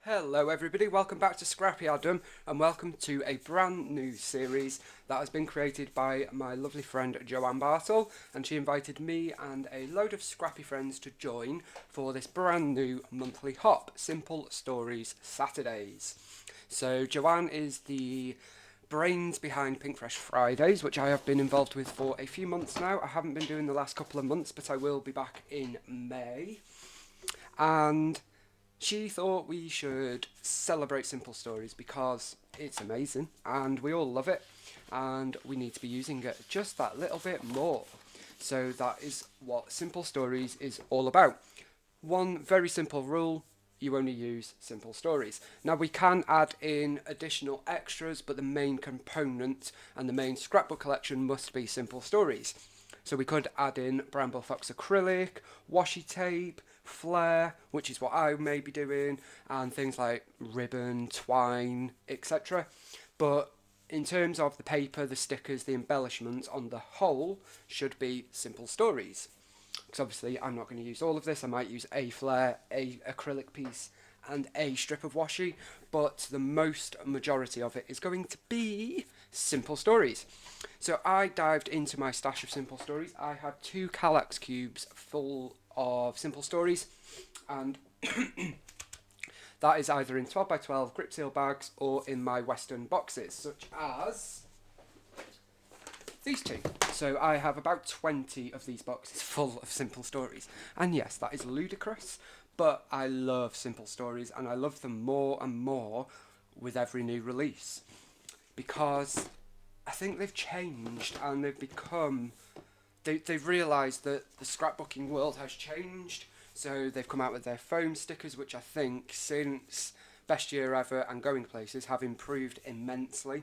Hello everybody, welcome back to Scrappy Adam and welcome to a brand new series that has been created by my lovely friend Joanne Bartle, and she invited me and a load of scrappy friends to join for this brand new monthly hop, Simple Stories Saturdays. So Joanne is the brains behind Pink Fresh Fridays, which I have been involved with for a few months now. I haven't been doing the last couple of months, but I will be back in May. And she thought we should celebrate simple stories because it's amazing and we all love it, and we need to be using it just that little bit more. So that is what simple stories is all about. One very simple rule: you only use simple stories. Now we can add in additional extras, but the main component and the main scrapbook collection must be simple stories. So we could add in Bramble Fox acrylic, washi tape, flare, which is what I may be doing, and things like ribbon, twine, etc. But in terms of the paper, the stickers, the embellishments on the whole should be simple stories. Because obviously I'm not going to use all of this. I might use a flare, a acrylic piece, and a strip of washi, but the most majority of it is going to be simple stories. So I dived into my stash of simple stories. I had 2 Kallax cubes full of simple stories, and that is either in 12 by 12 grip seal bags or in my Western boxes, such as these 2. So I have about 20 of these boxes full of simple stories. And yes, that is ludicrous, but I love simple stories and I love them more and more with every new release, because I think they've changed and they've realised that the scrapbooking world has changed. So they've come out with their foam stickers, which I think since Best Year Ever and Going Places have improved immensely,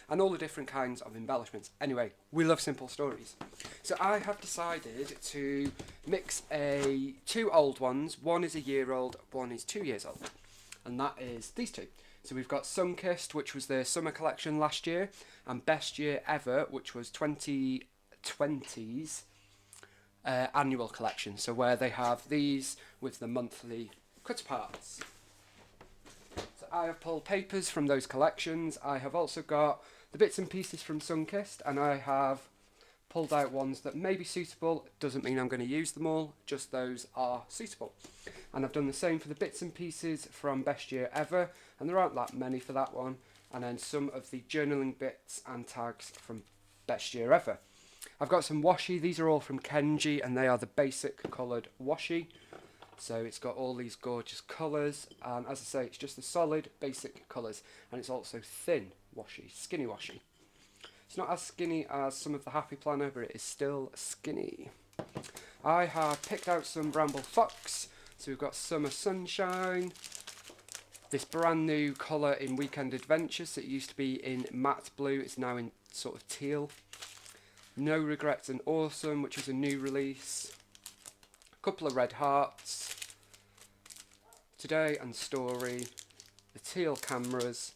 and all the different kinds of embellishments. Anyway, we love simple stories. So I have decided to mix 2 old ones. One is a year old, one is 2 years old, and that is these 2. So we've got Sunkissed, which was their summer collection last year, and Best Year Ever, which was 2020's annual collection. So where they have these with the monthly cut parts. So I have pulled papers from those collections. I have also got the bits and pieces from Sunkist, and I have pulled out ones that may be suitable. Doesn't mean I'm going to use them all, just those are suitable. And I've done the same for the bits and pieces from Best Year Ever, and there aren't that many for that one, and then some of the journaling bits and tags from Best Year Ever. I've got some washi. These are all from Kenji, and they are the basic coloured washi. So it's got all these gorgeous colours, and as I say, it's just the solid basic colours, and it's also thin washi, skinny washi. It's not as skinny as some of the Happy Planner, but it is still skinny. I have picked out some Bramble Fox. So we've got Summer Sunshine, this brand new colour in Weekend Adventures. It used to be in matte blue, it's now in sort of teal. No Regrets and Awesome, which is a new release. A couple of Red Hearts. Today and Story. The Teal Cameras.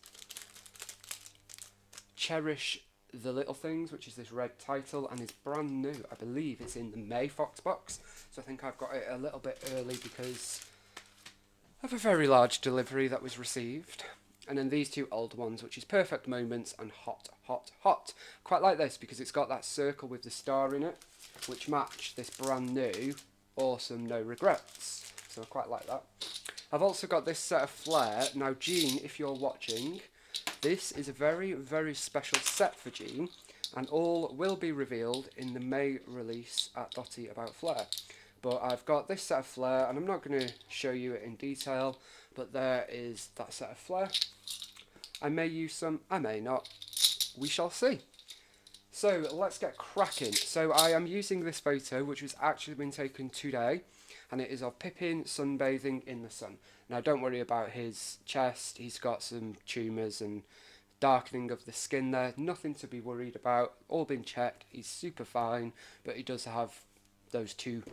Cherish the Little Things, which is this red title and is brand new. I believe it's in the May Fox box, so I think I've got it a little bit early because of a very large delivery that was received. And then these 2 old ones, which is Perfect Moments and Hot, Hot, Hot. Quite like this because it's got that circle with the star in it, which match this brand new Awesome No Regrets. So I quite like that. I've also got this set of Flare. Now Jean, if you're watching, this is a very, very special set for Jean, and all will be revealed in the May release at Dotty About Flare. But I've got this set of Flare, and I'm not going to show you it in detail, but there is that set of Flare. I may use some, I may not. We shall see. So let's get cracking. So I am using this photo, which was actually been taken today, and it is of Pippin sunbathing in the sun. Now don't worry about his chest, he's got some tumours and darkening of the skin there, nothing to be worried about, all been checked, he's super fine, but he does have those 2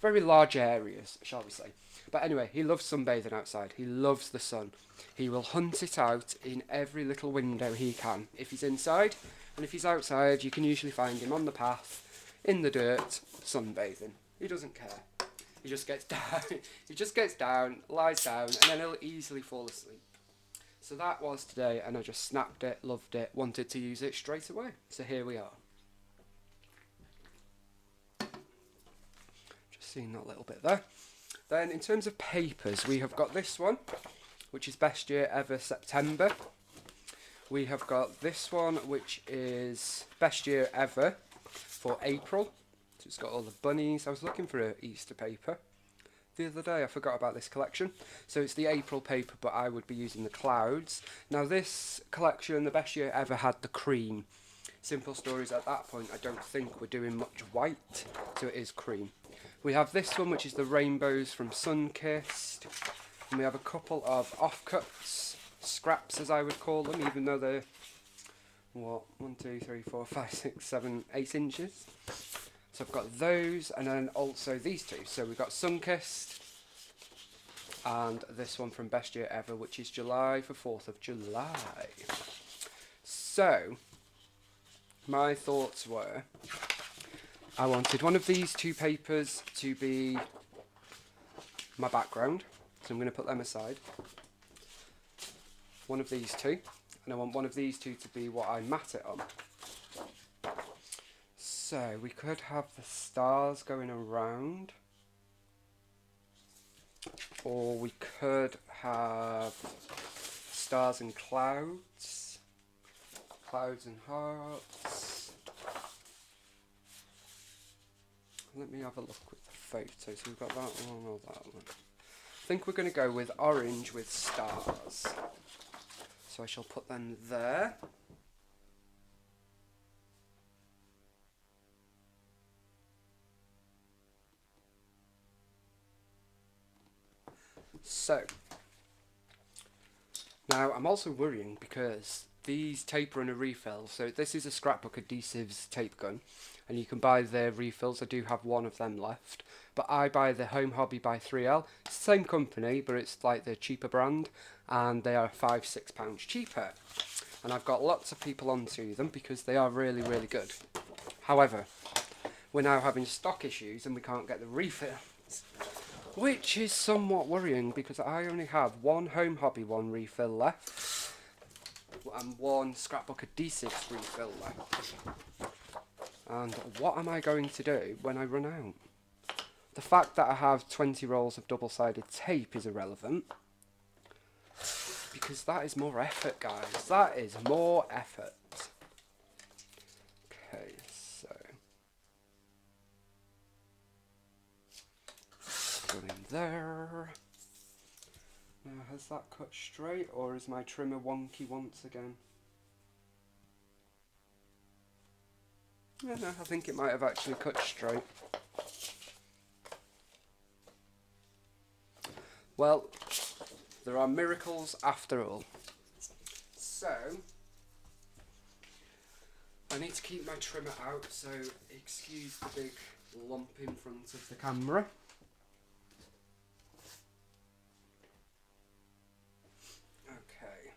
very large areas, shall we say. But anyway, he loves sunbathing outside, he loves the sun. He will hunt it out in every little window he can, if he's inside, and if he's outside you can usually find him on the path, in the dirt, sunbathing. He doesn't care. He just gets down, he just gets down, lies down, and then he'll easily fall asleep. So that was today, and I just snapped it, loved it, wanted to use it straight away. So here we are. Just seeing that little bit there. Then in terms of papers, we have got this one, which is Best Year Ever September. We have got this one, which is Best Year Ever for April. So it's got all the bunnies. I was looking for an Easter paper the other day. I forgot about this collection. So it's the April paper, but I would be using the clouds. Now this collection, the Best Year Ever, had the cream. Simple Stories at that point, I don't think we're doing much white, so it is cream. We have this one, which is the rainbows from Sunkissed. And we have a couple of offcuts, scraps as I would call them, even though they're, what, 1, 2, 3, 4, 5, 6, 7, 8 inches. So I've got those, and then also these two. So we've got Sunkissed, and this one from Best Year Ever, which is July for 4th of July. So, my thoughts were, I wanted one of these two papers to be my background, so I'm going to put them aside. One of these two, and I want one of these two to be what I mat it on. So we could have the stars going around, or we could have stars and clouds, clouds and hearts. Let me have a look with the photo. So we've got that one or that one. I think we're going to go with orange with stars. So I shall put them there. So, now I'm also worrying because these tape runner refills, so this is a Scrapbook Adhesives tape gun, and you can buy their refills. I do have one of them left, but I buy the Home Hobby by 3L. It's the same company, but it's like the cheaper brand, and they are £5-6 cheaper. And I've got lots of people onto them because they are really, really good. However, we're now having stock issues and we can't get the refills, which is somewhat worrying because I only have one Home Hobby one refill left and one Scrapbook Adhesives refill left. And what am I going to do when I run out? The fact that I have 20 rolls of double-sided tape is irrelevant, because that is more effort, guys. That is more effort. Okay, so go in there. Now, has that cut straight, or is my trimmer wonky once again? Yeah, no, I think it might have actually cut straight. Well, there are miracles after all. So, I need to keep my trimmer out, so excuse the big lump in front of the camera. Okay.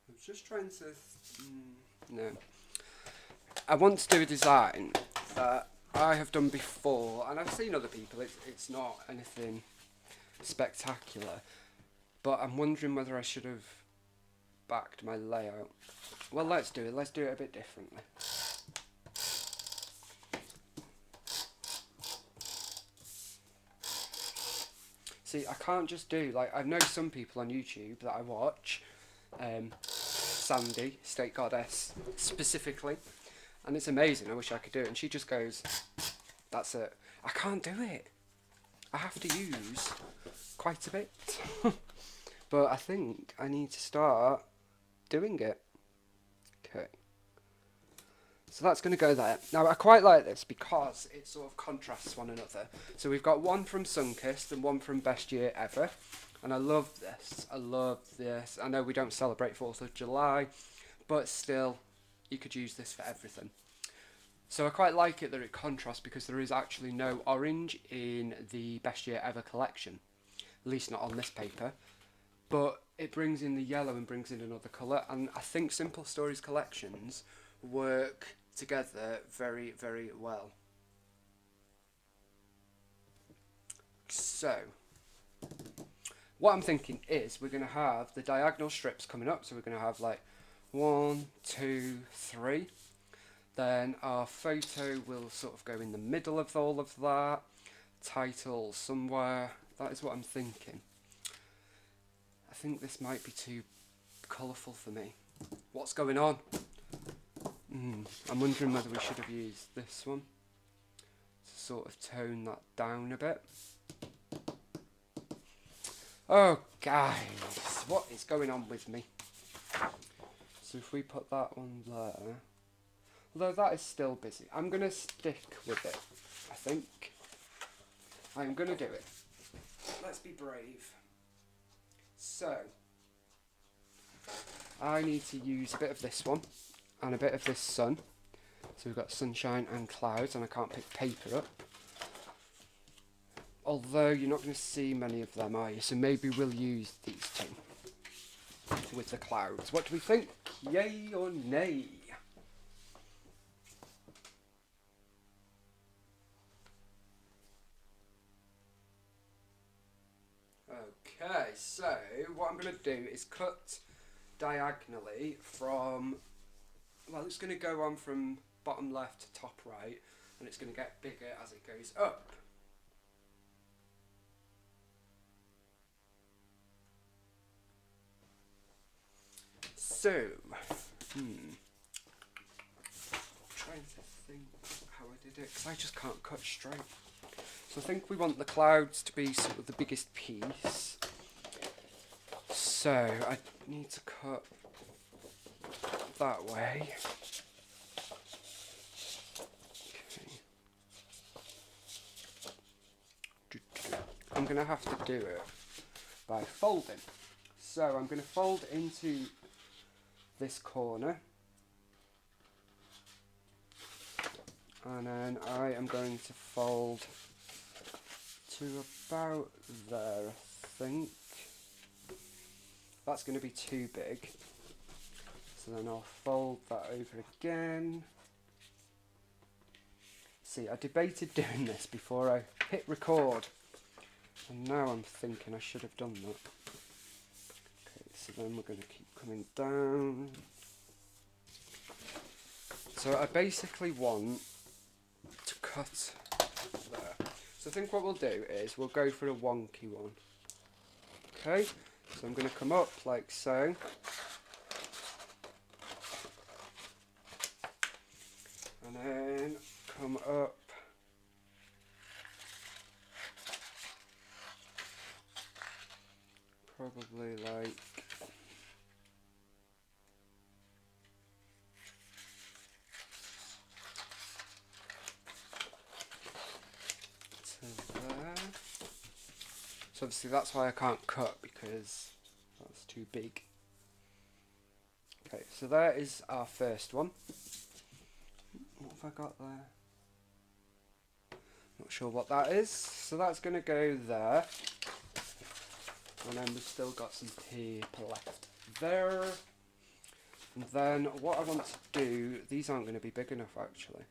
I was just trying to... no. I want to do a design that I have done before, and I've seen other people. It's not anything spectacular, but I'm wondering whether I should have backed my layout. Well, let's do it. Let's do it a bit differently. See, I can't just do, like, I know some people on YouTube that I watch, Sandy, State Goddess, specifically, and it's amazing. I wish I could do it, and she just goes, that's it. I can't do it. I have to use quite a bit. But I think I need to start doing it. Okay. So that's going to go there. Now, I quite like this because it sort of contrasts one another. So we've got one from Sunkist and one from Best Year Ever. And I love this. I love this. I know we don't celebrate 4th of July, but still, you could use this for everything. So I quite like it that it contrasts because there is actually no orange in the Best Year Ever collection. At least not on this paper. But it brings in the yellow and brings in another colour, and I think Simple Stories collections work together very, very well. So, what I'm thinking is we're going to have the diagonal strips coming up, so we're going to have like 1, 2, 3. Then our photo will sort of go in the middle of all of that. Title somewhere. That is what I'm thinking. I think this might be too colourful for me. What's going on? I'm wondering whether we should have used this one to sort of tone that down a bit. Oh guys, what is going on with me? So if we put that one there, although that is still busy, I'm going to stick with it, I think. I'm going to do it. Let's be brave. So, I need to use a bit of this one and a bit of this sun. So we've got sunshine and clouds, and I can't pick paper up. Although you're not going to see many of them, are you? So maybe we'll use these two with the clouds. What do we think? Yay or nay? Okay, so what I'm going to do is cut diagonally from, well, it's going to go on from bottom left to top right, and it's going to get bigger as it goes up. So, trying to think how I did it, because I just can't cut straight. So I think we want the clouds to be sort of the biggest piece. So I need to cut that way. Okay. I'm going to have to do it by folding. So I'm going to fold into this corner. And then I am going to fold to about there, I think. That's going to be too big. So then I'll fold that over again. See, I debated doing this before I hit record. And now I'm thinking I should have done that. Okay, so then we're going to keep coming down. So I basically want to cut there. So I think what we'll do is we'll go for a wonky one. Okay, so I'm going to come up like so. And then come up. Probably like to there. So obviously that's why I can't cut, because that's too big. Okay, so there is our first one. What have I got there? Not sure what that is. So that's going to go there. And then we've still got some paper left there. And then what I want to do, these aren't going to be big enough actually.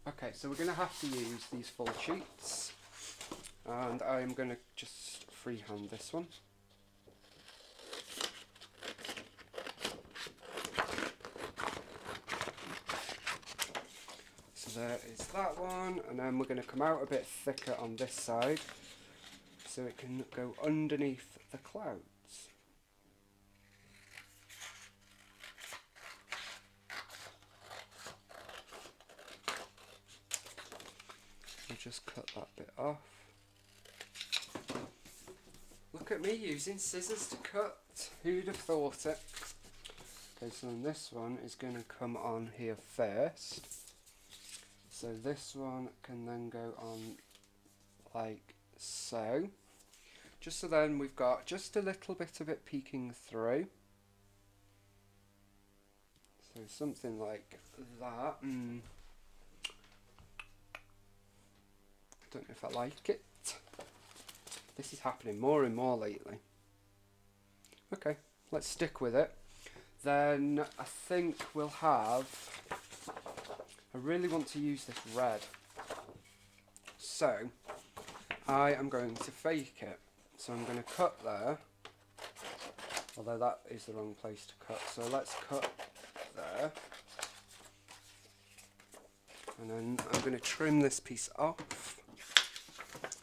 Okay, so we're going to have to use these full sheets. And I'm going to just freehand this one. So there is that one, and then we're going to come out a bit thicker on this side so it can go underneath the clouds. I'll just cut that bit off. Look at me using scissors to cut. Who'd have thought it? Okay, so then this one is going to come on here first. So this one can then go on like so. Just so then we've got just a little bit of it peeking through. So something like that. I don't know if I like it. This is happening more and more lately. Okay, let's stick with it. Then I think we'll have... I really want to use this red. So, I am going to fake it. So I'm going to cut there. Although that is the wrong place to cut. So let's cut there. And then I'm going to trim this piece off.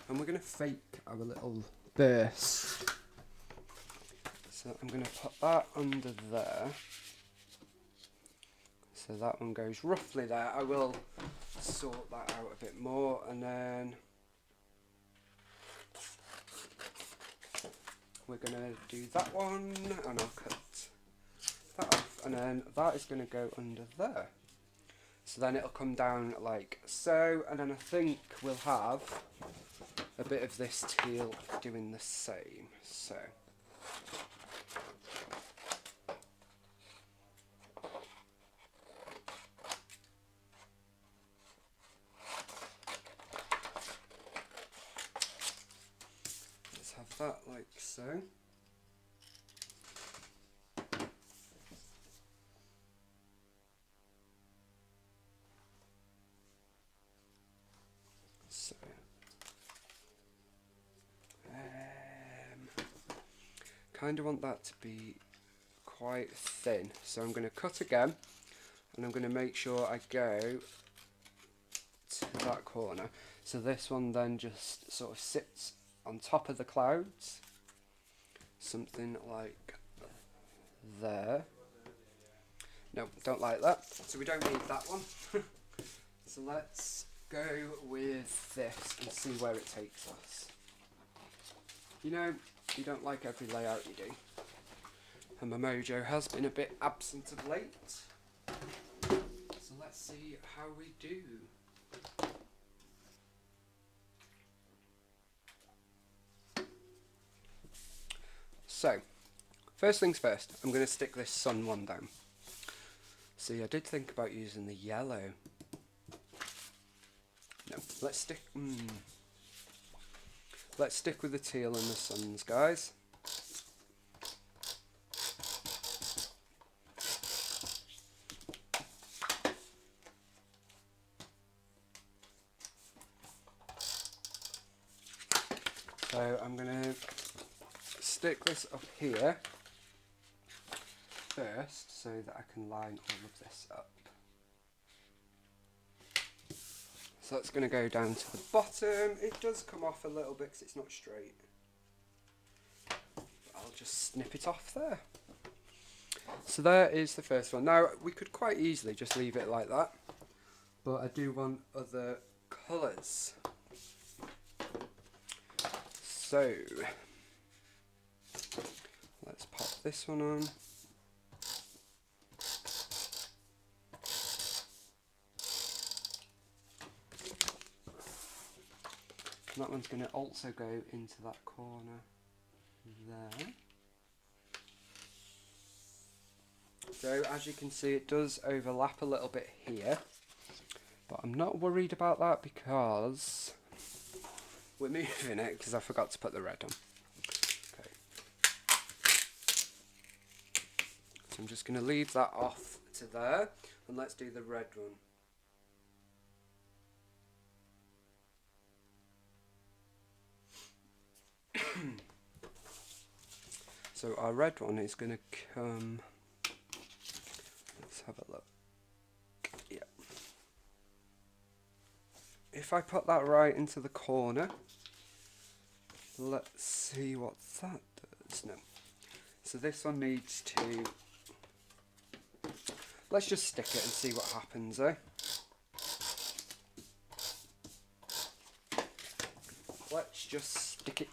And we're going to fake our little burst. So I'm going to put that under there. So that one goes roughly there. I will sort that out a bit more, and then we're going to do that one, and I'll cut that off, and then that is going to go under there. So then it'll come down like so, and then I think we'll have a bit of this teal doing the same. So let's have that like so. So kind of want that to be quite thin, so I'm going to cut again, and I'm going to make sure I go to that corner. So this one then just sort of sits on top of the clouds, something like there. No, don't like that, so we don't need that one. So let's go with this and see where it takes us. You know, you don't like every layout you do, and my mojo has been a bit absent of late. So let's see how we do. So, first things first, I'm going to stick this sun one down. See, I did think about using the yellow. No, let's stick... Let's stick with the teal and the suns, guys. So I'm going to stick this up here first so that I can line all of this up. So that's going to go down to the bottom. It does come off a little bit because it's not straight. But I'll just snip it off there. So there is the first one. Now, we could quite easily just leave it like that, but I do want other colours. So, let's pop this one on. And that one's going to also go into that corner there. So as you can see, it does overlap a little bit here, but I'm not worried about that because we're moving it because I forgot to put the red on. Okay. So I'm just going to leave that off to there, and let's do the red one. So our red one is going to come, let's have a look, yeah. If I put that right into the corner, let's see what that does. No. So this one needs to, let's just stick it and see what happens, eh? Let's just stick it.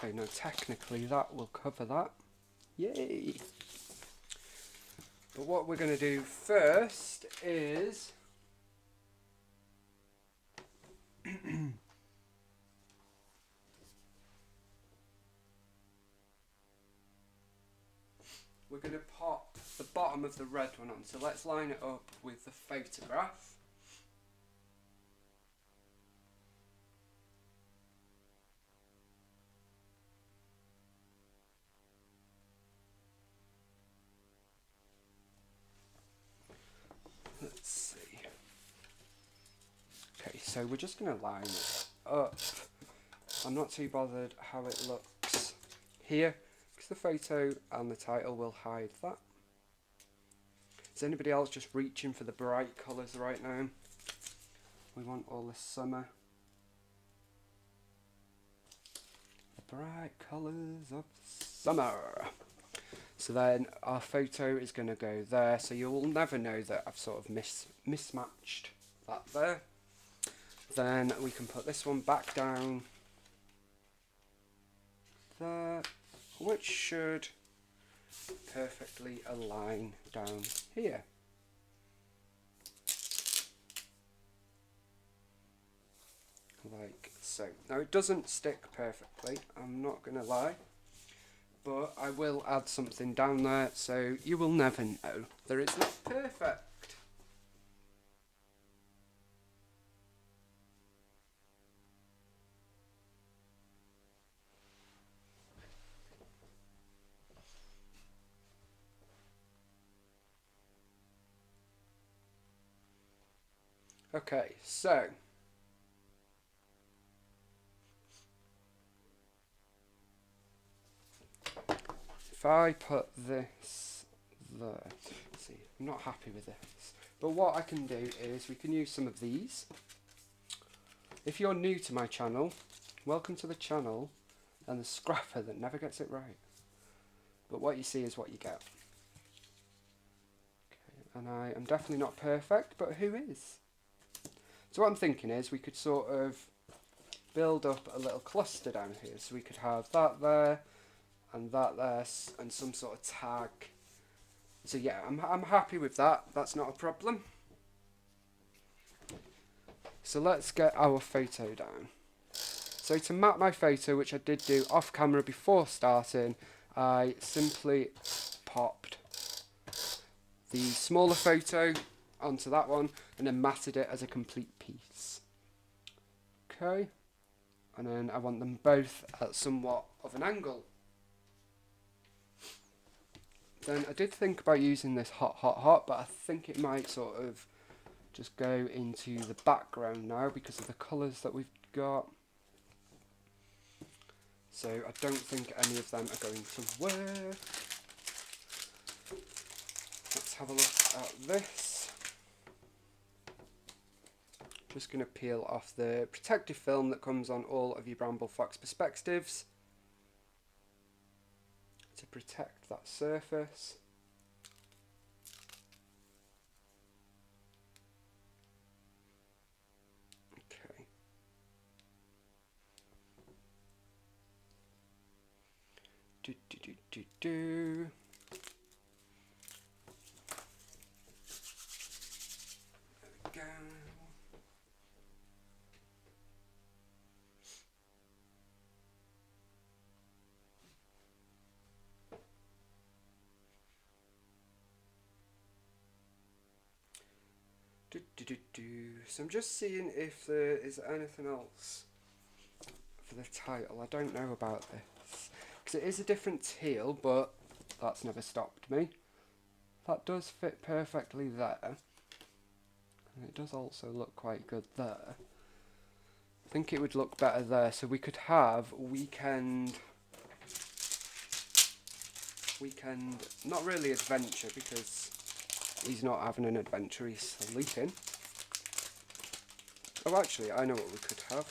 Okay, now technically that will cover that. Yay! But what we're going to do first is we're going to pop the bottom of the red one on. So let's line it up with the photograph. so we're just going to line it up. I'm not too bothered how it looks here, because the photo and the title will hide that. Is anybody else just reaching for the bright colours right now? We want all the summer. The bright colours of summer. So then our photo is going to go there, so you'll never know that I've sort of mismatched that there. Then we can put this one back down there, which should perfectly align down here. Like so. Now it doesn't stick perfectly, I'm not going to lie, but I will add something down there, so you will never know that it's not perfect. Okay, so if I put this there, see, I'm not happy with this, but what I can do is we can use some of these. If you're new to my channel, welcome to the channel and the scrapper that never gets it right. But what you see is what you get. Okay, and I am definitely not perfect, but who is? So what I'm thinking is we could sort of build up a little cluster down here. So we could have that there and that there and some sort of tag. So yeah, I'm happy with that. That's not a problem. So let's get our photo down. So to map my photo, which I did do off camera before starting, I simply popped the smaller photo onto that one and then matted it as a complete piece. Okay, and then I want them both at somewhat of an angle. Then I did think about using this hot, but I think it might sort of just go into the background now because of the colours that we've got. So I don't think any of them are going to work. Let's have a look at this. Just going to peel off the protective film that comes on all of your Bramble Fox perspectives to protect that surface. Okay. There we go. So I'm just seeing if there is anything else for the title. I don't know about this because it is a different teal, but that's never stopped me. That does fit perfectly there, and it does also look quite good there. I think it would look better there, so we could have weekend, not really adventure because he's not having an adventure, he's sleeping. Oh, actually, I know what we could have.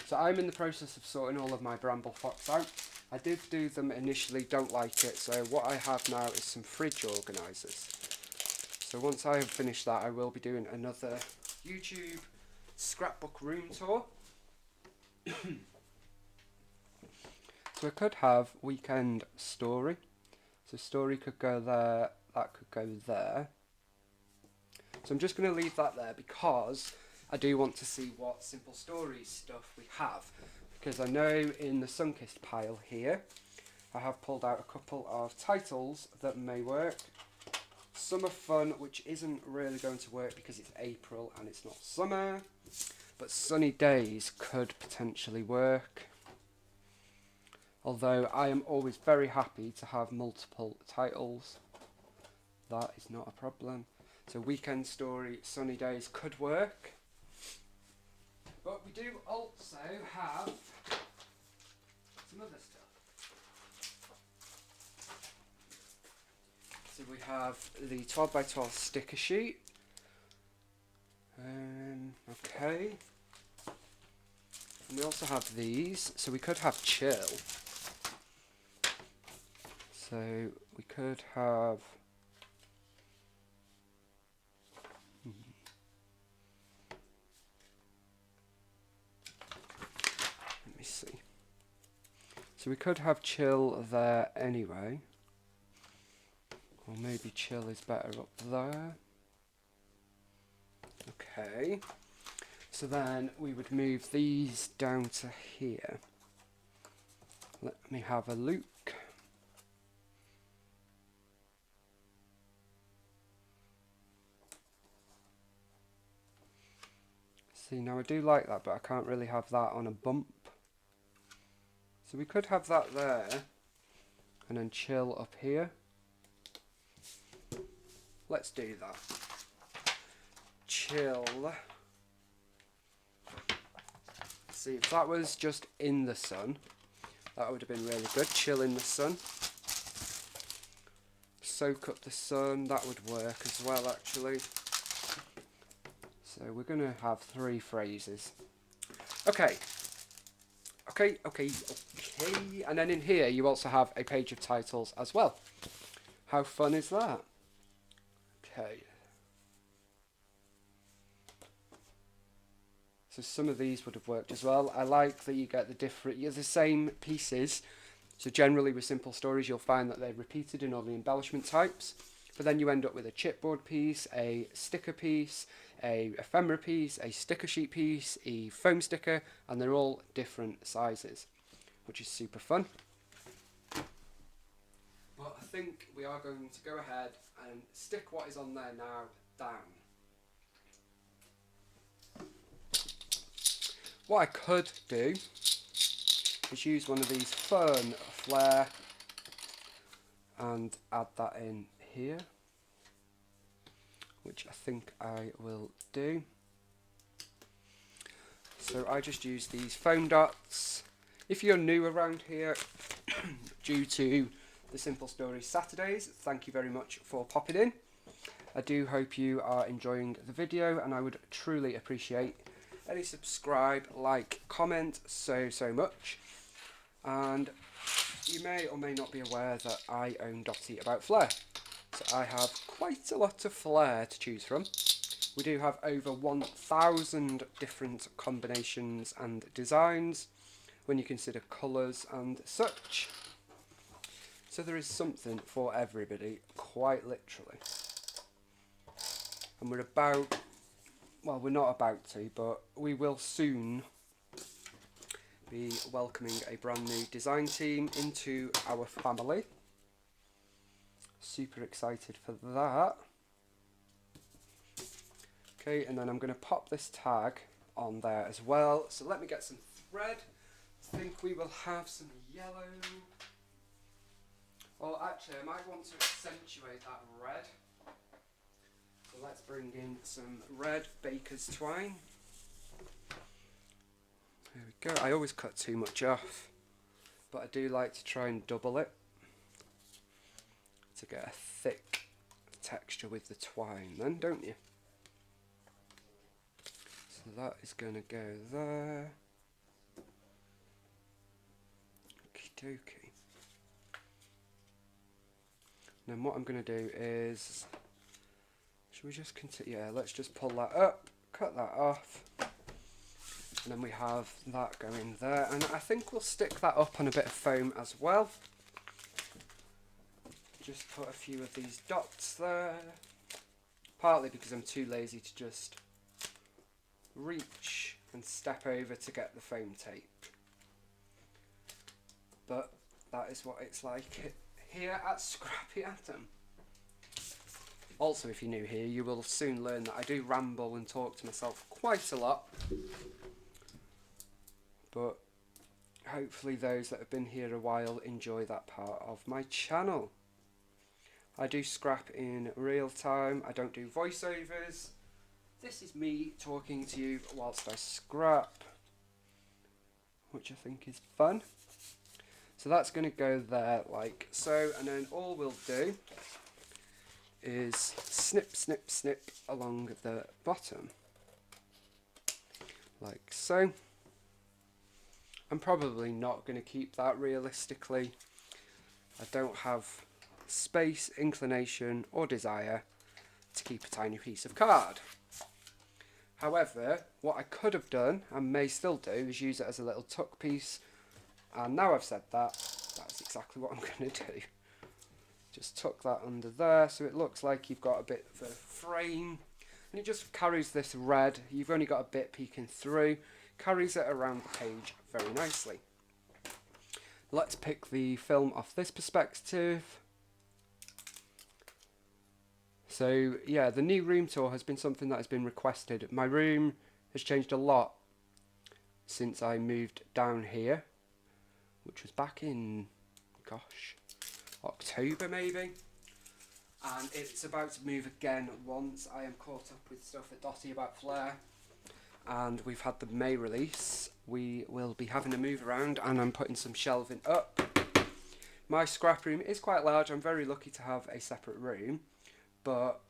So I'm in the process of sorting all of my Bramble Fox out. I did do them initially, don't like it, so what I have now is some fridge organisers. So once I have finished that, I will be doing another YouTube scrapbook room tour. So I could have weekend story. So story could go there, that could go there. So I'm just going to leave that there because I do want to see what simple stories stuff we have. Because I know in the Sunkissed pile here, I have pulled out a couple of titles that may work. Summer Fun, which isn't really going to work because it's April and it's not summer. But Sunny Days could potentially work. Although I am always very happy to have multiple titles. That is not a problem. So weekend story, sunny days could work. But we do also have some other stuff. So we have the 12 by 12 sticker sheet. Okay. And we also have these, so we could have chill. So we could have... Let me see. So we could have chill there anyway. Or maybe chill is better up there. Okay. So then we would move these down to here. Let me have a look. See, now I do like that, but I can't really have that on a bump. So we could have that there, and then chill up here. Let's do that. Chill. See, if that was just in the sun, that would have been really good. Chill in the sun. Soak up the sun, that would work as well, actually. So we're going to have 3 phrases. Okay. And then in here you also have a page of titles as well. How fun is that? Okay. So some of these would have worked as well. I like that you get the same pieces. So generally with simple stories you'll find that they're repeated in all the embellishment types. But then you end up with a chipboard piece, a sticker piece, a ephemera piece, a sticker sheet piece, a foam sticker, and they're all different sizes, which is super fun. But I think we are going to go ahead and stick what is on there now down. What I could do is use one of these fern flare and add that in here, which I think I will do. So I just use these foam dots. If you're new around here, due to the Simple Stories Saturdays, thank you very much for popping in. I do hope you are enjoying the video, and I would truly appreciate any subscribe, like, comment so much. And you may or may not be aware that I own Dotty About Flair. So I have quite a lot of flair to choose from. We do have over 1,000 different combinations and designs when you consider colours and such. So there is something for everybody, quite literally. And we're about, well, we're not about to, but we will soon be welcoming a brand new design team into our family. Super excited for that. Okay, and then I'm going to pop this tag on there as well. So let me get some thread. I think we will have some yellow. Or actually, I might want to accentuate that red. So let's bring in some red baker's twine. There we go. I always cut too much off, but I do like to try and double it to get a thick texture with the twine then, don't you? So that is going to go there. Okie dokie. Then what I'm going to do is, should we just continue? Yeah, let's just pull that up, cut that off. And then we have that going there, and I think we'll stick that up on a bit of foam as well. Just put a few of these dots there, partly because I'm too lazy to just reach and step over to get the foam tape. But that is what it's like here at Scrappy Atom. Also, if you're new here, you will soon learn that I do ramble and talk to myself quite a lot. But hopefully those that have been here a while enjoy that part of my channel. I do scrap in real time. I don't do voiceovers. This is me talking to you whilst I scrap, which I think is fun. So that's going to go there like so, and then all we'll do is snip, snip, snip along the bottom, like so. I'm probably not going to keep that realistically. I don't have space, inclination or desire to keep a tiny piece of card. However, what I could have done, and may still do, is use it as a little tuck piece. And now I've said that, that's exactly what I'm going to do. Just tuck that under there so it looks like you've got a bit of a frame. And it just carries this red, you've only got a bit peeking through, carries it around the page very nicely. Let's pick the film off this perspective. So yeah, the new room tour has been something that has been requested. My room has changed a lot since I moved down here, which was back in, gosh, October maybe. And it's about to move again once I am caught up with stuff at Dotty about Flair. And we've had the May release. We will be having a move around and I'm putting some shelving up. My scrap room is quite large. I'm very lucky to have a separate room. But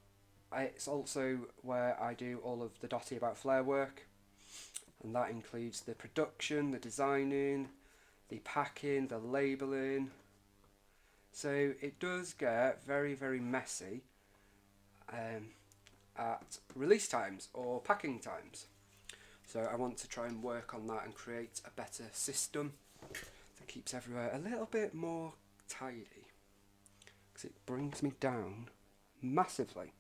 it's also where I do all of the Dotty about Flair work. And that includes the production, the designing, the packing, the labelling. So it does get very, very messy at release times or packing times. So I want to try and work on that and create a better system that keeps everywhere a little bit more tidy, because it brings me down massively.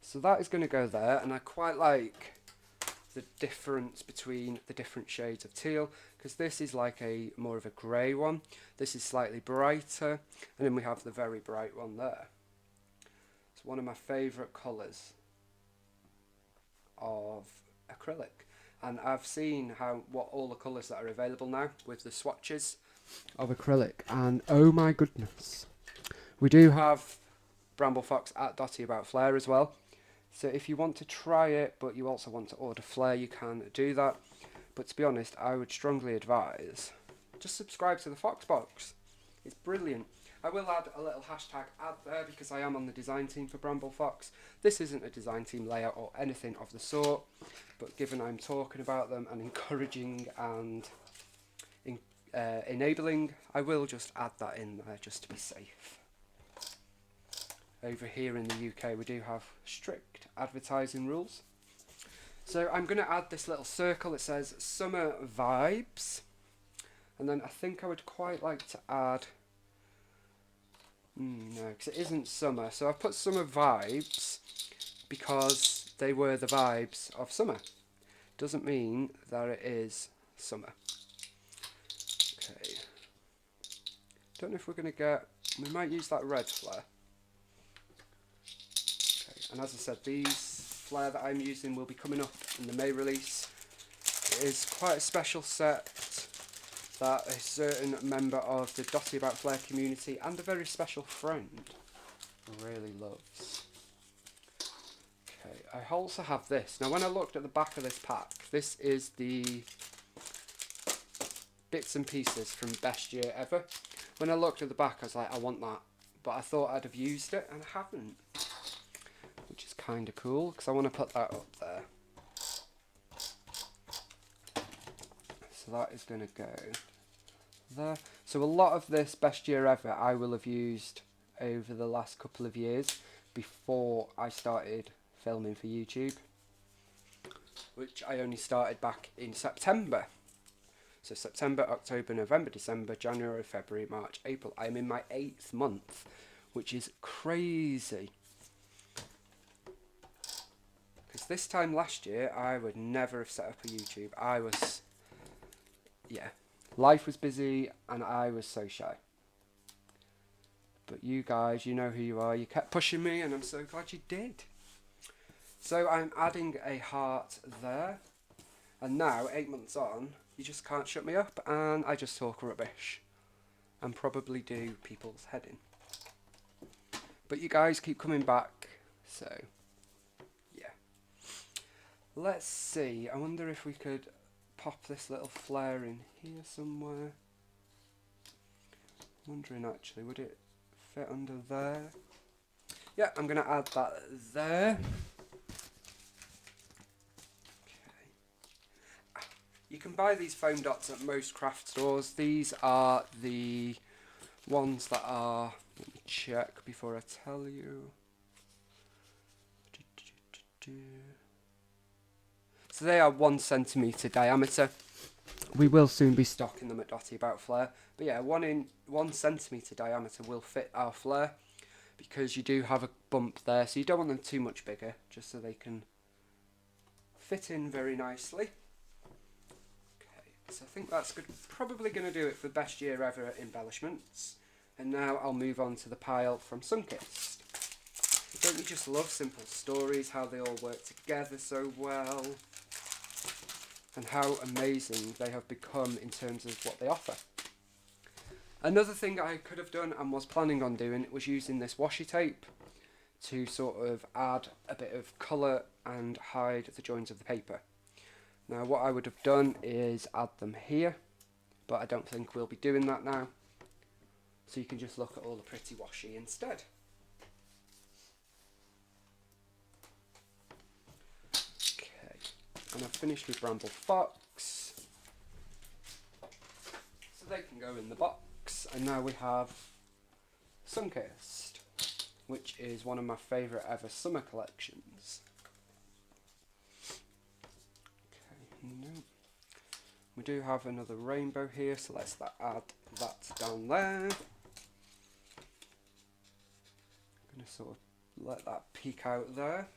So that is going to go there, and I quite like the difference between the different shades of teal, because this is like a more of a grey one, this is slightly brighter, and then we have the very bright one there. It's one of my favourite colours of acrylic, and I've seen what all the colours that are available now with the swatches of acrylic, and oh my goodness, we do have Bramble Fox at Dotty about Flair as well. So if you want to try it, but you also want to order Flair, you can do that. But to be honest, I would strongly advise just subscribe to the Fox Box. It's brilliant. I will add a little hashtag ad there because I am on the design team for Bramble Fox. This isn't a design team layout or anything of the sort, but given I'm talking about them and encouraging and enabling, I will just add that in there just to be safe. Over here in the UK we do have strict advertising rules. So I'm going to add this little circle that says summer vibes, and then I think I would quite like to add, no, because it isn't summer, so I've put summer vibes because they were the vibes of summer. Doesn't mean that it is summer. Okay, don't know if we're going to get, we might use that red flare. And as I said, these Flair that I'm using will be coming up in the May release. It is quite a special set that a certain member of the Dotty about Flair community and a very special friend really loves. Okay, I also have this. Now when I looked at the back of this pack, this is the bits and pieces from Best Year Ever. When I looked at the back I was like, I want that, but I thought I'd have used it and I haven't. Which is kind of cool, because I want to put that up there. So that is going to go there. So a lot of this Best Year Ever I will have used over the last couple of years before I started filming for YouTube, which I only started back in September. So September, October, November, December, January, February, March, April. I'm in my 8th month, which is crazy. This time last year, I would never have set up a YouTube. I was, yeah, life was busy and I was so shy. But you guys, you know who you are. You kept pushing me and I'm so glad you did. So I'm adding a heart there. And now, 8 months on, you just can't shut me up and I just talk rubbish. And probably do people's head in. But you guys keep coming back, so yeah. Let's see, I wonder if we could pop this little flare in here somewhere. Wondering actually, would it fit under there? Yeah, I'm going to add that there. Okay. You can buy these foam dots at most craft stores. These are the ones that are, let me check before I tell you. So they are 1 centimetre diameter. We will soon be stocking them at Dotty About Flare. But yeah, 1 centimetre diameter will fit our flare, because you do have a bump there, so you don't want them too much bigger, just so they can fit in very nicely. Okay, so I think that's good. Probably going to do it for the best year ever embellishments. And now I'll move on to the pile from Sunkist. Don't you just love simple stories, how they all work together so well, and how amazing they have become in terms of what they offer. Another thing I could have done and was planning on doing was using this washi tape to sort of add a bit of colour and hide the joins of the paper. Now what I would have done is add them here, but I don't think we'll be doing that now. So you can just look at all the pretty washi instead. Okay, and I've finished with Bramble Fox, so they can go in the box. And now we have Sunkissed, which is one of my favourite ever summer collections. Okay, no. We do have another rainbow here, so let's add that down there. I'm going to sort of let that peek out there.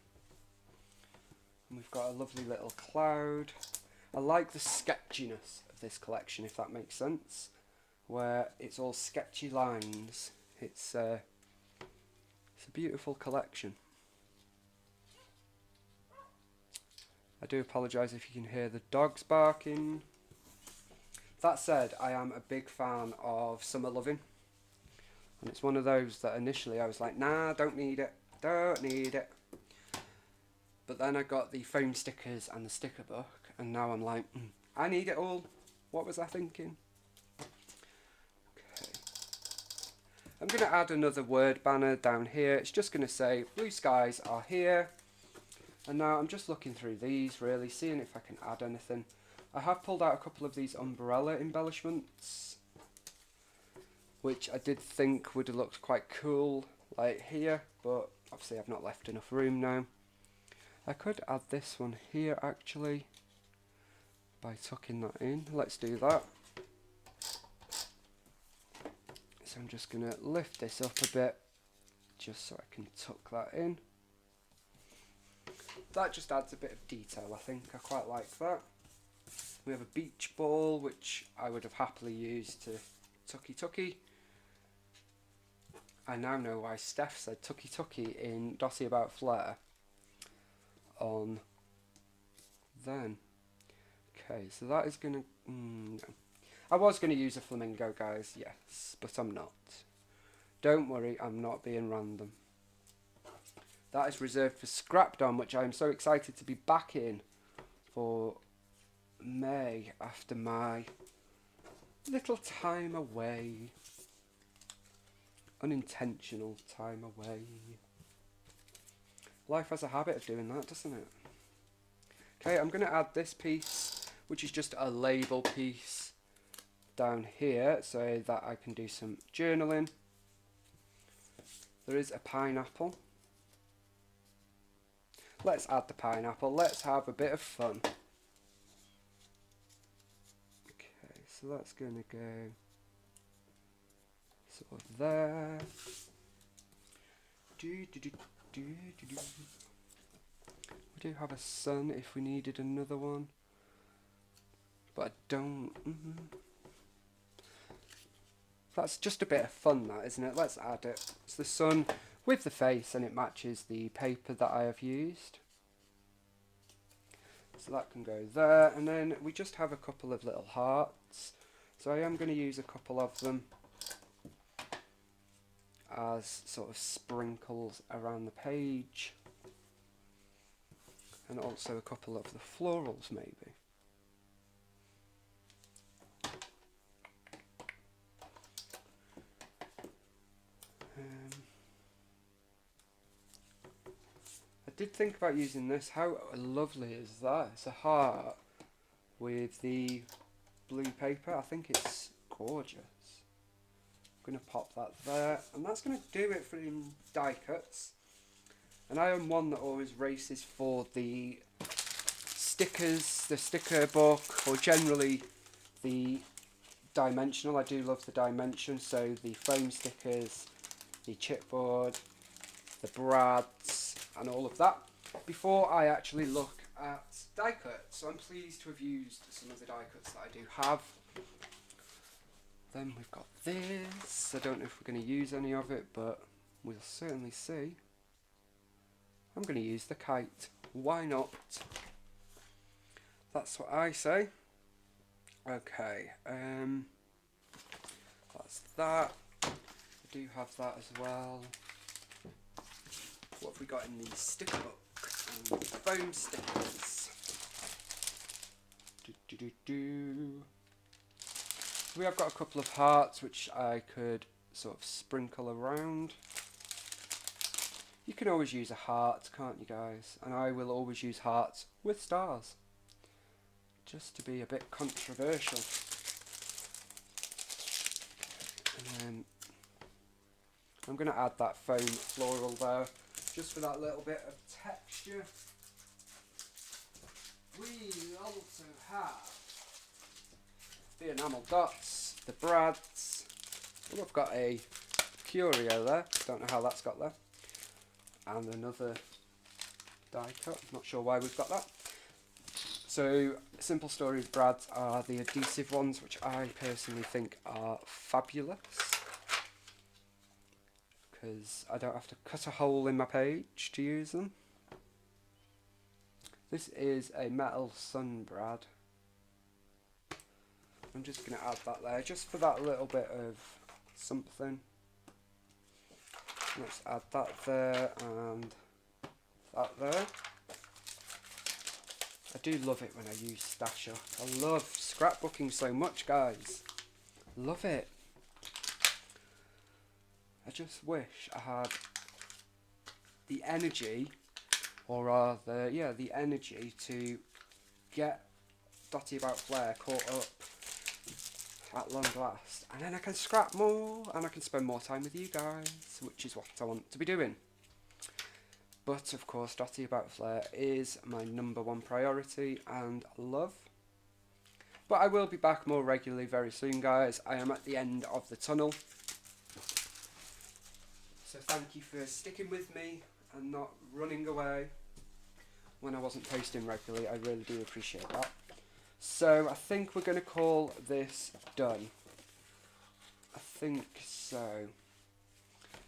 And we've got a lovely little cloud. I like the sketchiness of this collection, if that makes sense, where it's all sketchy lines. It's a beautiful collection. I do apologise if you can hear the dogs barking. That said, I am a big fan of Summer Loving, and it's one of those that initially I was like, nah, don't need it, but then I got the foam stickers and the sticker book, and now I'm like, I need it all. What was I thinking? I'm going to add another word banner down here. It's just going to say, blue skies are here. And now I'm just looking through these, really, seeing if I can add anything. I have pulled out a couple of these umbrella embellishments, which I did think would have looked quite cool, like here, but obviously I've not left enough room now. I could add this one here, actually, by tucking that in. Let's do that. So I'm just going to lift this up a bit, just so I can tuck that in. That just adds a bit of detail, I think. I quite like that. We have a beach ball, which I would have happily used to tucky. I now know why Steph said tucky in Dotty About Flare on then. Okay, so that is going to... no. I was going to use a flamingo, guys, yes, but I'm not. Don't worry, I'm not being random. That is reserved for Scrapdom, which I am so excited to be back in for May after my little time away. Unintentional time away. Life has a habit of doing that, doesn't it? Okay, I'm going to add this piece, which is just a label piece, down here so that I can do some journaling. There is a pineapple. Let's add the pineapple. Let's have a bit of fun. Okay, so that's going to go sort of there. We do have a sun if we needed another one, but I don't. That's just a bit of fun, that, isn't it? Let's add it. It's the sun with the face, and it matches the paper that I have used. So that can go there, and then we just have a couple of little hearts. So I am going to use a couple of them has sort of sprinkles around the page, and also a couple of the florals maybe. I did think about using this. How lovely is that? It's a heart with the blue paper. I think it's gorgeous. I'm going to pop that there, and that's going to do it for die cuts. And I am one that always races for the stickers, the sticker book, or generally the dimensional. I do love the dimension, so the foam stickers, the chipboard, the brads, and all of that, before I actually look at die cuts. So I'm pleased to have used some of the die cuts that I do have. Then we've got this. I don't know if we're going to use any of it, but we'll certainly see. I'm going to use the kite. Why not? That's what I say. Okay, that's that. I do have that as well. What have we got in the sticker book? And foam stickers. We have got a couple of hearts which I could sort of sprinkle around. You can always use a heart, can't you guys? And I will always use hearts with stars, just to be a bit controversial. And then I'm going to add that foam floral there, just for that little bit of texture. We also have the enamel dots, the brads. Oh, I've got a curio there, don't know how that's got there. And another die cut, not sure why we've got that. So, Simple Stories brads are the adhesive ones, which I personally think are fabulous, because I don't have to cut a hole in my page to use them. This is a metal sun brad. I'm just going to add that there, just for that little bit of something. Let's add that there and that there. I do love it when I use Stash Up. I love scrapbooking so much, guys. Love it. I just wish I had the energy, or rather, yeah, the energy to get Dotty About Flair caught up at long last. And then I can scrap more, and I can spend more time with you guys, which is what I want to be doing. But of course, Dotty About Flair is my #1 priority and love. But I will be back more regularly very soon, guys. I am at the end of the tunnel. So thank you for sticking with me and not running away when I wasn't posting regularly. I really do appreciate that. So I think we're going to call this done. I think so.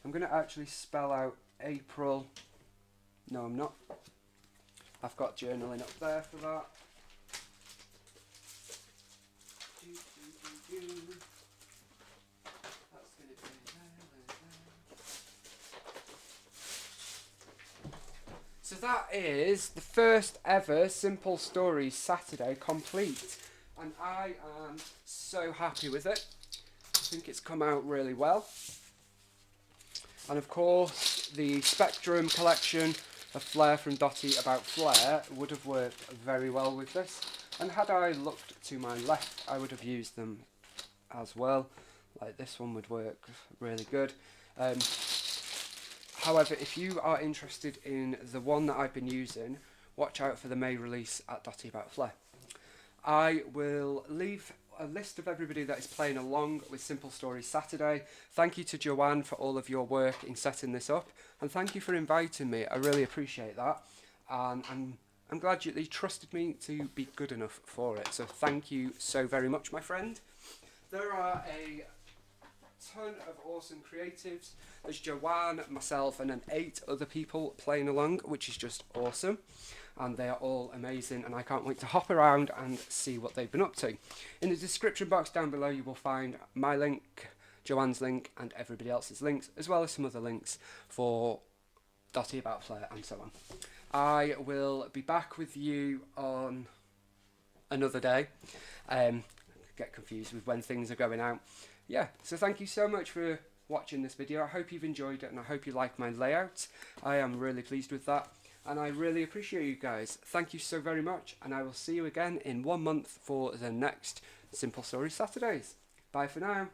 I'm going to actually spell out April. No, I'm not. I've got journaling up there for that. That's going to be there. So that is the first ever Simple Stories Saturday complete. And I am so happy with it. I think it's come out really well. And of course, the Spectrum collection of Flair from Dotty About Flair would have worked very well with this. And had I looked to my left, I would have used them as well. Like this one would work really good. However, if you are interested in the one that I've been using, watch out for the May release at Dotty About Flair. I will leave a list of everybody that is playing along with Simple Stories Saturday. Thank you to Joanne for all of your work in setting this up, and thank you for inviting me. I really appreciate that, and I'm glad you trusted me to be good enough for it. So thank you so very much, my friend. There are a ton of awesome creatives. There's Joanne, myself, and then 8 other people playing along, which is just awesome. And they are all amazing, and I can't wait to hop around and see what they've been up to. In the description box down below, you will find my link Joanne's link and everybody else's links, as well as some other links for Dotty, About Player, and so on. I will be back with you on another day. Get confused with when things are going out. Yeah, so thank you so much for watching this video. I hope you've enjoyed it, and I hope you like my layout. I am really pleased with that, and I really appreciate you guys. Thank you so very much, and I will see you again in 1 month for the next Simple Story Saturdays. Bye for now.